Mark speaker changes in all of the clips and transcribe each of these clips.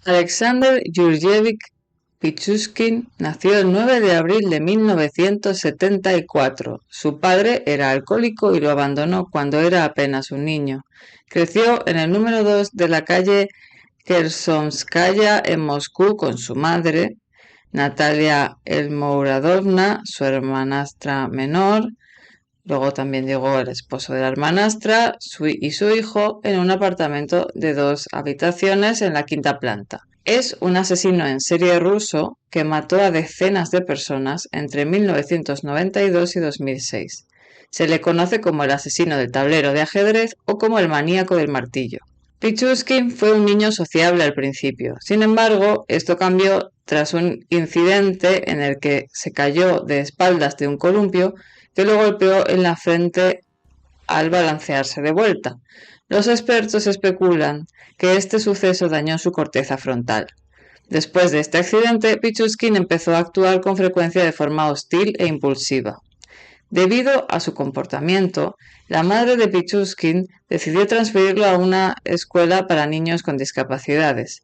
Speaker 1: Alexander Yurjevich Pichushkin nació el 9 de abril de 1974. Su padre era alcohólico y lo abandonó cuando era apenas un niño. Creció en el número 2 de la calle Kersonskaya en Moscú con su madre, Natalia Elmouradovna, su hermanastra menor. Luego también llegó el esposo de la hermanastra y su hijo en un apartamento de 2 habitaciones en la quinta planta. Es un asesino en serie ruso que mató a decenas de personas entre 1992 y 2006. Se le conoce como el asesino del tablero de ajedrez o como el maníaco del martillo. Pichushkin fue un niño sociable al principio. Sin embargo, esto cambió tras un incidente en el que se cayó de espaldas de un columpio que lo golpeó en la frente al balancearse de vuelta. Los expertos especulan que este suceso dañó su corteza frontal. Después de este accidente, Pichushkin empezó a actuar con frecuencia de forma hostil e impulsiva. Debido a su comportamiento, la madre de Pichushkin decidió transferirlo a una escuela para niños con discapacidades.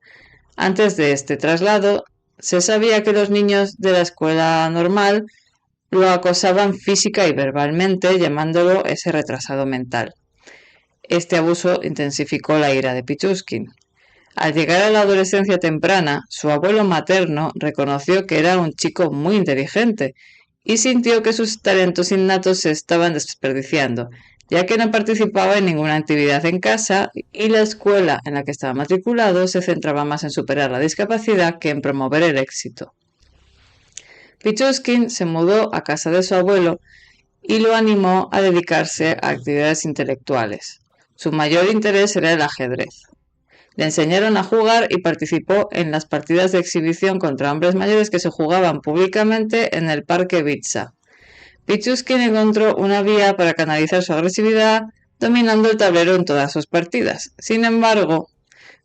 Speaker 1: Antes de este traslado, se sabía que los niños de la escuela normal lo acosaban física y verbalmente, llamándolo ese retrasado mental. Este abuso intensificó la ira de Pichushkin. Al llegar a la adolescencia temprana, su abuelo materno reconoció que era un chico muy inteligente y sintió que sus talentos innatos se estaban desperdiciando, ya que no participaba en ninguna actividad en casa y la escuela en la que estaba matriculado se centraba más en superar la discapacidad que en promover el éxito. Pichushkin se mudó a casa de su abuelo y lo animó a dedicarse a actividades intelectuales. Su mayor interés era el ajedrez. Le enseñaron a jugar y participó en las partidas de exhibición contra hombres mayores que se jugaban públicamente en el Parque Vitsa. Pichushkin encontró una vía para canalizar su agresividad, dominando el tablero en todas sus partidas. Sin embargo,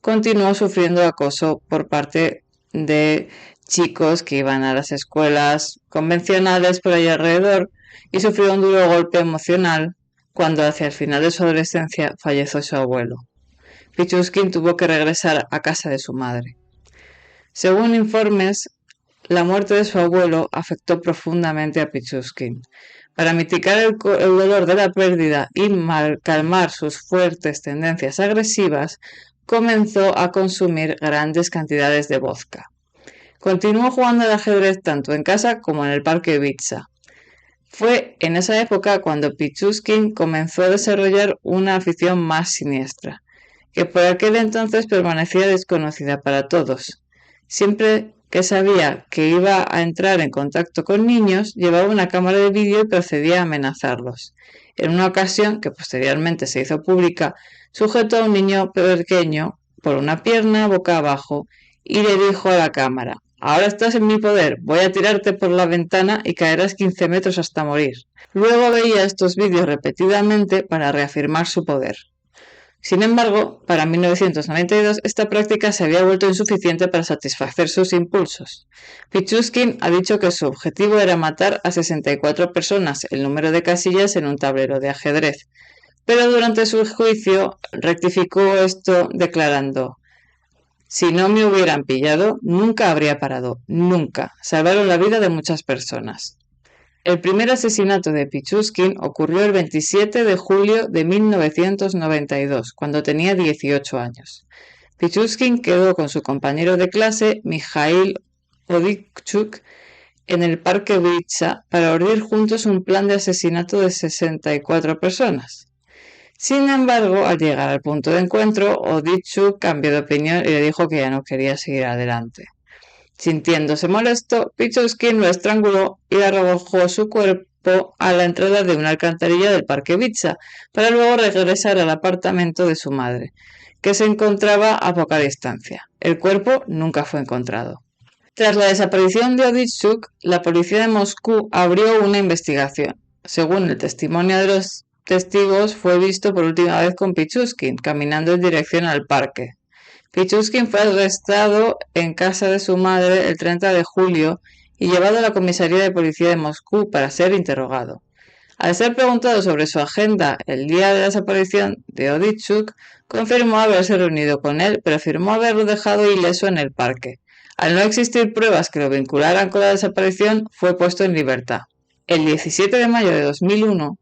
Speaker 1: continuó sufriendo acoso por parte de chicos que iban a las escuelas convencionales por ahí alrededor y sufrió un duro golpe emocional cuando hacia el final de su adolescencia falleció su abuelo. Pichushkin tuvo que regresar a casa de su madre. Según informes, la muerte de su abuelo afectó profundamente a Pichushkin. Para mitigar el dolor de la pérdida y calmar sus fuertes tendencias agresivas, comenzó a consumir grandes cantidades de vodka. Continuó jugando al ajedrez tanto en casa como en el Parque Vitsa. Fue en esa época cuando Pichushkin comenzó a desarrollar una afición más siniestra, que por aquel entonces permanecía desconocida para todos. Siempre que sabía que iba a entrar en contacto con niños, llevaba una cámara de vídeo y procedía a amenazarlos. En una ocasión, que posteriormente se hizo pública, sujetó a un niño pequeño por una pierna boca abajo y le dijo a la cámara: «Ahora estás en mi poder, voy a tirarte por la ventana y caerás 15 metros hasta morir». Luego veía estos vídeos repetidamente para reafirmar su poder. Sin embargo, para 1992 esta práctica se había vuelto insuficiente para satisfacer sus impulsos. Pichushkin ha dicho que su objetivo era matar a 64 personas, el número de casillas en un tablero de ajedrez, pero durante su juicio rectificó esto declarando: «Si no me hubieran pillado, nunca habría parado, nunca. Salvaron la vida de muchas personas». El primer asesinato de Pichushkin ocurrió el 27 de julio de 1992, cuando tenía 18 años. Pichushkin quedó con su compañero de clase, Mikhail Odichuk, en el Parque Vitsa para urdir juntos un plan de asesinato de 64 personas. Sin embargo, al llegar al punto de encuentro, Odichuk cambió de opinión y le dijo que ya no quería seguir adelante. Sintiéndose molesto, Pichushkin lo estranguló y arrojó su cuerpo a la entrada de una alcantarilla del Parque Vitsa, para luego regresar al apartamento de su madre, que se encontraba a poca distancia. El cuerpo nunca fue encontrado. Tras la desaparición de Odichuk, la policía de Moscú abrió una investigación. Según el testimonio de los testigos, fue visto por última vez con Pichushkin, caminando en dirección al parque. Pichushkin fue arrestado en casa de su madre el 30 de julio y llevado a la comisaría de policía de Moscú para ser interrogado. Al ser preguntado sobre su agenda el día de la desaparición de Odichuk, confirmó haberse reunido con él, pero afirmó haberlo dejado ileso en el parque. Al no existir pruebas que lo vincularan con la desaparición, fue puesto en libertad. El 17 de mayo de 2001,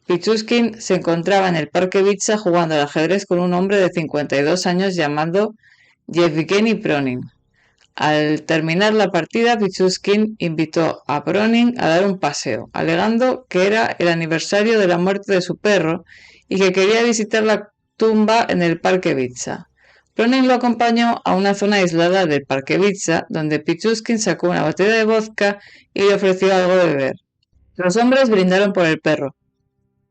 Speaker 1: Pichuskin se encontraba en el Parque Vitsa jugando al ajedrez con un hombre de 52 años llamado Yevgeny Pronin. Al terminar la partida, Pichuskin invitó a Pronin a dar un paseo, alegando que era el aniversario de la muerte de su perro y que quería visitar la tumba en el Parque Vitsa. Pronin lo acompañó a una zona aislada del Parque Vitsa, donde Pichuskin sacó una botella de vodka y le ofreció algo de beber. Los hombres brindaron por el perro,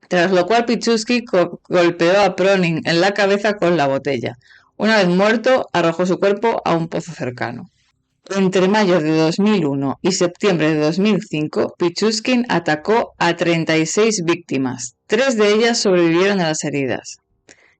Speaker 1: tras lo cual Pichuskin golpeó a Pronin en la cabeza con la botella. Una vez muerto, arrojó su cuerpo a un pozo cercano. Entre mayo de 2001 y septiembre de 2005, Pichuskin atacó a 36 víctimas. 3 de ellas sobrevivieron a las heridas.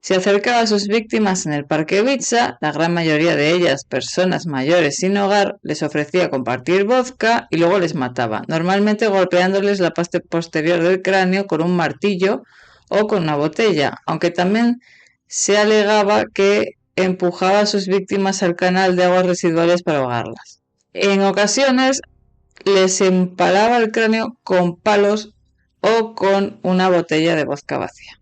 Speaker 1: Se acercaba a sus víctimas en el Parque Vitsa, la gran mayoría de ellas personas mayores sin hogar, les ofrecía compartir vodka y luego les mataba, normalmente golpeándoles la parte posterior del cráneo con un martillo o con una botella, aunque también se alegaba que empujaba a sus víctimas al canal de aguas residuales para ahogarlas. En ocasiones les empalaba el cráneo con palos o con una botella de vodka vacía.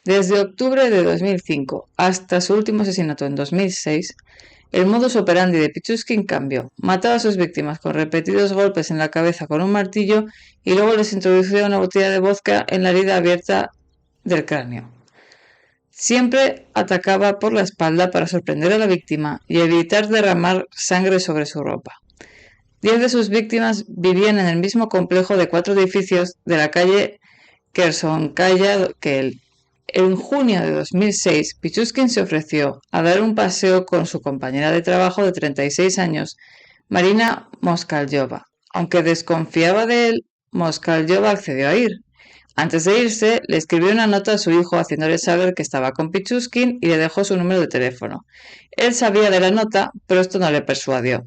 Speaker 1: Desde octubre de 2005 hasta su último asesinato en 2006, el modus operandi de Pichuskin cambió. Mataba a sus víctimas con repetidos golpes en la cabeza con un martillo y luego les introducía una botella de vodka en la herida abierta del cráneo. Siempre atacaba por la espalda para sorprender a la víctima y evitar derramar sangre sobre su ropa. 10 de sus víctimas vivían en el mismo complejo de 4 edificios de la calle Kersonkaya que él. En junio de 2006, Pichuskin se ofreció a dar un paseo con su compañera de trabajo de 36 años, Marina Moskalyova. Aunque desconfiaba de él, Moskalyova accedió a ir. Antes de irse, le escribió una nota a su hijo haciéndole saber que estaba con Pichuskin y le dejó su número de teléfono. Él sabía de la nota, pero esto no le persuadió.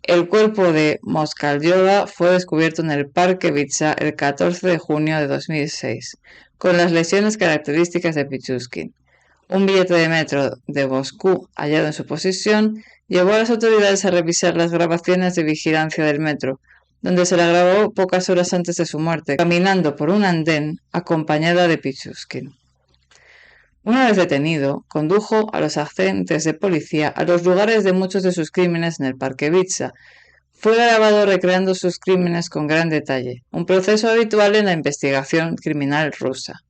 Speaker 1: El cuerpo de Moskalyova fue descubierto en el Parque Vitsa el 14 de junio de 2006, con las lesiones características de Pichuskin. Un billete de metro de Moscú hallado en su posesión llevó a las autoridades a revisar las grabaciones de vigilancia del metro, donde se la grabó pocas horas antes de su muerte, caminando por un andén acompañada de Pichuskin. Una vez detenido, condujo a los agentes de policía a los lugares de muchos de sus crímenes en el Parque Vitsa. Fue grabado recreando sus crímenes con gran detalle, un proceso habitual en la investigación criminal rusa.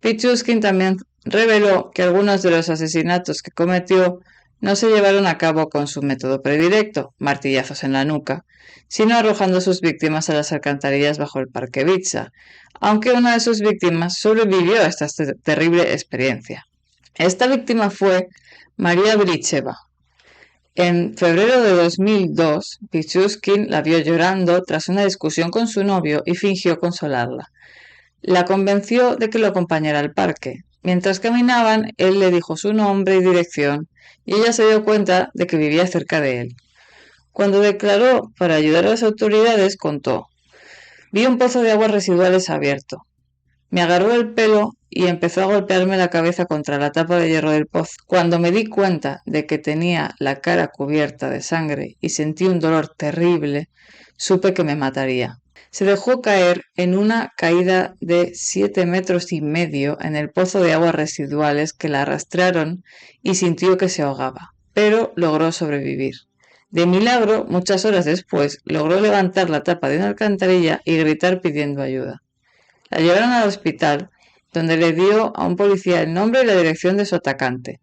Speaker 1: Pichuskin también reveló que algunos de los asesinatos que cometió no se llevaron a cabo con su método predilecto, martillazos en la nuca, sino arrojando a sus víctimas a las alcantarillas bajo el Parque Vitsa, aunque una de sus víctimas sobrevivió a esta terrible experiencia. Esta víctima fue María Bricheva. En febrero de 2002, Pichuskin la vio llorando tras una discusión con su novio y fingió consolarla. La convenció de que lo acompañara al parque. Mientras caminaban, él le dijo su nombre y dirección, y ella se dio cuenta de que vivía cerca de él. Cuando declaró para ayudar a las autoridades, contó: «Vi un pozo de aguas residuales abierto. Me agarró el pelo y empezó a golpearme la cabeza contra la tapa de hierro del pozo. Cuando me di cuenta de que tenía la cara cubierta de sangre y sentí un dolor terrible, supe que me mataría». Se dejó caer en una caída de 7,5 metros en el pozo de aguas residuales que la arrastraron y sintió que se ahogaba, pero logró sobrevivir. De milagro, muchas horas después, logró levantar la tapa de una alcantarilla y gritar pidiendo ayuda. La llevaron al hospital, donde le dio a un policía el nombre y la dirección de su atacante,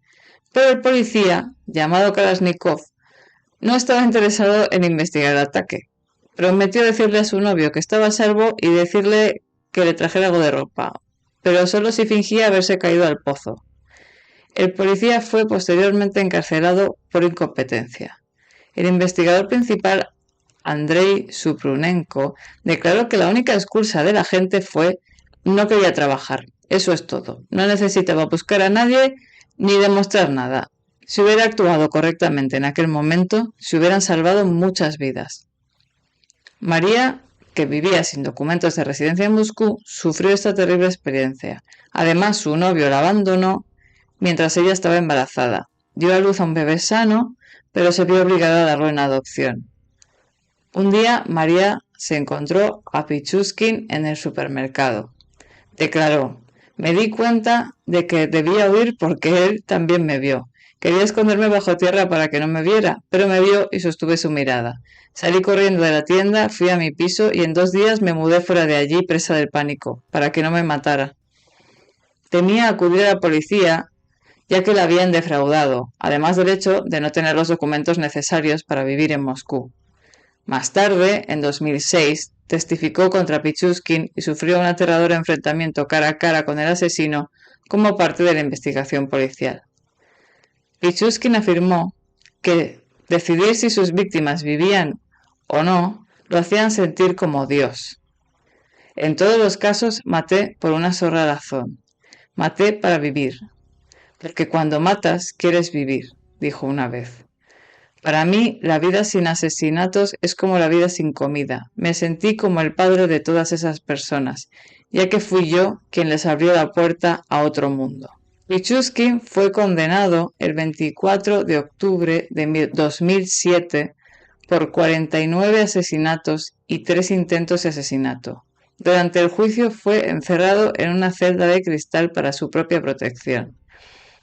Speaker 1: pero el policía, llamado Kalashnikov, no estaba interesado en investigar el ataque. Prometió decirle a su novio que estaba a salvo y decirle que le trajera algo de ropa, pero solo si fingía haberse caído al pozo. El policía fue posteriormente encarcelado por incompetencia. El investigador principal, Andrei Suprunenko, declaró que la única excusa del agente fue: «No quería trabajar, eso es todo, no necesitaba buscar a nadie ni demostrar nada. Si hubiera actuado correctamente en aquel momento, se hubieran salvado muchas vidas». María que vivía sin documentos de residencia en Moscú, sufrió esta terrible experiencia. Además, su novio la abandonó mientras ella estaba embarazada. Dio a luz a un bebé sano, pero se vio obligada a darlo en adopción. Un día, María se encontró a Pichuskin en el supermercado. Declaró: me di cuenta de que debía huir porque él también me vio. Quería esconderme bajo tierra para que no me viera, pero me vio y sostuve su mirada. Salí corriendo de la tienda, fui a mi piso y en 2 días me mudé fuera de allí presa del pánico, para que no me matara. Temía acudir a la policía, ya que la habían defraudado, además del hecho de no tener los documentos necesarios para vivir en Moscú. Más tarde, en 2006, testificó contra Pichuskin y sufrió un aterrador enfrentamiento cara a cara con el asesino como parte de la investigación policial. Pichuskin afirmó que decidir si sus víctimas vivían o no lo hacían sentir como Dios. En todos los casos maté por una sola razón. Maté para vivir. Porque cuando matas quieres vivir, dijo una vez. Para mí, la vida sin asesinatos es como la vida sin comida. Me sentí como el padre de todas esas personas, ya que fui yo quien les abrió la puerta a otro mundo. Pichuskin fue condenado el 24 de octubre de 2007 por 49 asesinatos y 3 intentos de asesinato. Durante el juicio fue encerrado en una celda de cristal para su propia protección.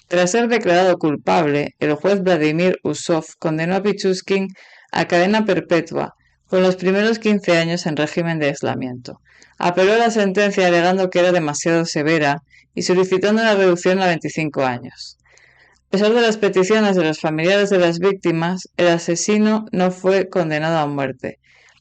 Speaker 1: Tras ser declarado culpable, el juez Vladimir Usov condenó a Pichuskin a cadena perpetua, con los primeros 15 años en régimen de aislamiento. Apeló a la sentencia alegando que era demasiado severa y solicitando una reducción a 25 años. A pesar de las peticiones de los familiares de las víctimas, el asesino no fue condenado a muerte,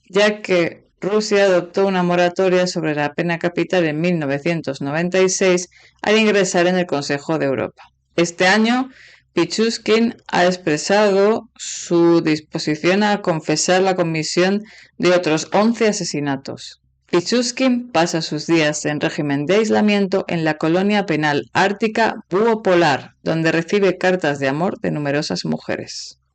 Speaker 1: ya que Rusia adoptó una moratoria sobre la pena capital en 1996 al ingresar en el Consejo de Europa. Este año, Pichuskin ha expresado su disposición a confesar la comisión de otros 11 asesinatos. Pichuskin pasa sus días en régimen de aislamiento en la colonia penal ártica Búho Polar, donde recibe cartas de amor de numerosas mujeres.